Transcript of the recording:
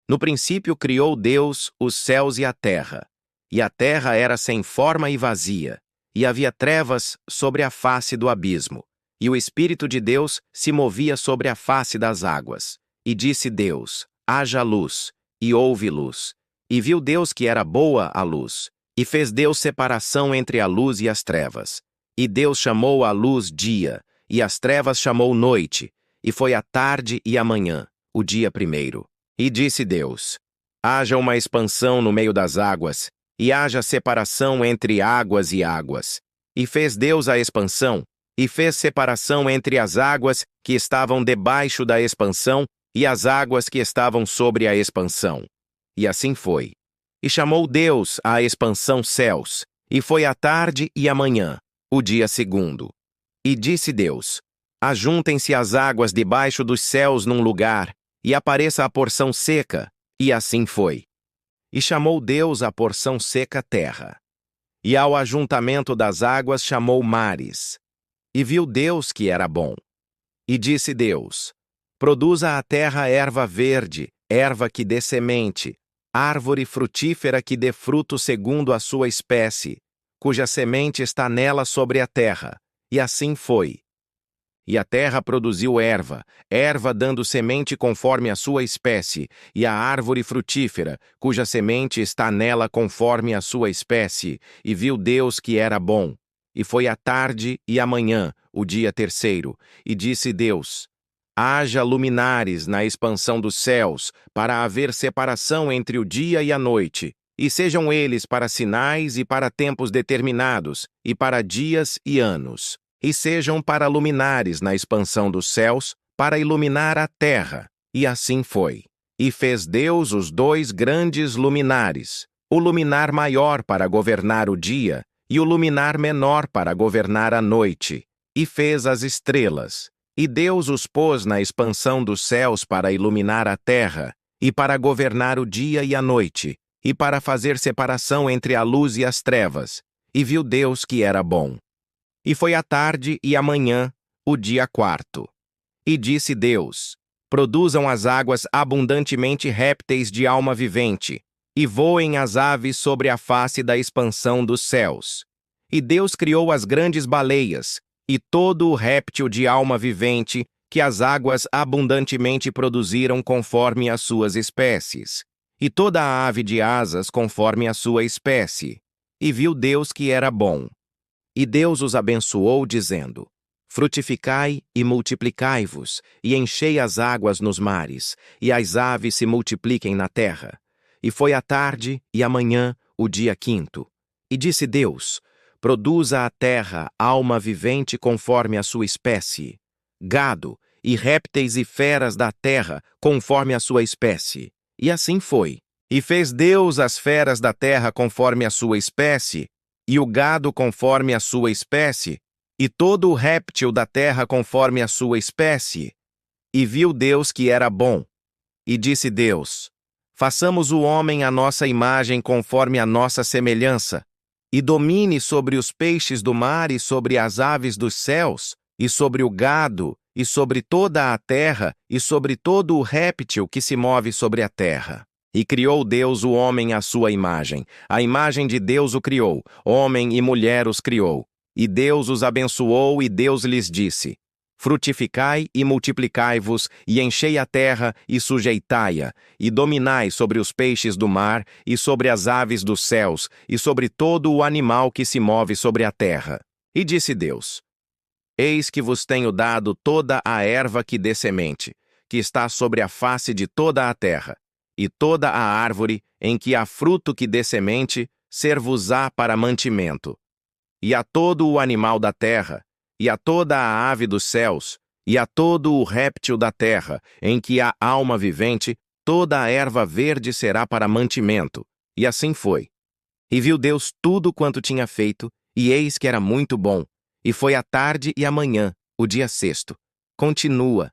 No princípio criou Deus os céus e a terra era sem forma e vazia, e havia trevas sobre a face do abismo, e o Espírito de Deus se movia sobre a face das águas. E disse Deus: haja luz, e houve luz. E viu Deus que era boa a luz, e fez Deus separação entre a luz e as trevas. E Deus chamou a luz dia, e as trevas chamou noite, e foi a tarde e a manhã, o dia primeiro. E disse Deus: haja uma expansão no meio das águas, e haja separação entre águas e águas. E fez Deus a expansão, e fez separação entre as águas que estavam debaixo da expansão e as águas que estavam sobre a expansão. E assim foi. E chamou Deus a expansão céus, e foi a tarde e a manhã, o dia segundo. E disse Deus: ajuntem-se as águas debaixo dos céus num lugar, e apareça a porção seca, e assim foi. E chamou Deus a porção seca terra. E ao ajuntamento das águas chamou mares. E viu Deus que era bom. E disse Deus: produza a terra erva verde, erva que dê semente, árvore frutífera que dê fruto segundo a sua espécie, cuja semente está nela sobre a terra. E assim foi. E a terra produziu erva, erva dando semente conforme a sua espécie, e a árvore frutífera, cuja semente está nela conforme a sua espécie, e viu Deus que era bom. E foi a tarde e a manhã, o dia terceiro, e disse Deus: haja luminares na expansão dos céus, para haver separação entre o dia e a noite, e sejam eles para sinais e para tempos determinados, e para dias e anos. E sejam para luminares na expansão dos céus, para iluminar a terra. E assim foi. E fez Deus os dois grandes luminares, o luminar maior para governar o dia, e o luminar menor para governar a noite. E fez as estrelas. E Deus os pôs na expansão dos céus para iluminar a terra, e para governar o dia e a noite, e para fazer separação entre a luz e as trevas. E viu Deus que era bom. E foi a tarde e a manhã, o dia quarto. E disse Deus: produzam as águas abundantemente répteis de alma vivente, e voem as aves sobre a face da expansão dos céus. E Deus criou as grandes baleias, e todo o réptil de alma vivente, que as águas abundantemente produziram conforme as suas espécies, e toda a ave de asas conforme a sua espécie. E viu Deus que era bom. E Deus os abençoou, dizendo: frutificai e multiplicai-vos, e enchei as águas nos mares, e as aves se multipliquem na terra. E foi a tarde e a manhã, o dia quinto. E disse Deus: produza a terra alma vivente conforme a sua espécie, gado, e répteis e feras da terra conforme a sua espécie. E assim foi. E fez Deus as feras da terra conforme a sua espécie, e o gado conforme a sua espécie, e todo o réptil da terra conforme a sua espécie. E viu Deus que era bom. E disse Deus: façamos o homem à nossa imagem conforme a nossa semelhança, e domine sobre os peixes do mar e sobre as aves dos céus, e sobre o gado, e sobre toda a terra, e sobre todo o réptil que se move sobre a terra. E criou Deus o homem à sua imagem. A imagem de Deus o criou, homem e mulher os criou. E Deus os abençoou, e Deus lhes disse: frutificai e multiplicai-vos, e enchei a terra, e sujeitai-a, e dominai sobre os peixes do mar, e sobre as aves dos céus, e sobre todo o animal que se move sobre a terra. E disse Deus: eis que vos tenho dado toda a erva que dê semente, que está sobre a face de toda a terra, e toda a árvore em que há fruto que dê semente, ser-vos-á para mantimento. E a todo o animal da terra, e a toda a ave dos céus, e a todo o réptil da terra, em que há alma vivente, toda a erva verde será para mantimento. E assim foi. E viu Deus tudo quanto tinha feito, e eis que era muito bom. E foi a tarde e a manhã, o dia sexto. Continua.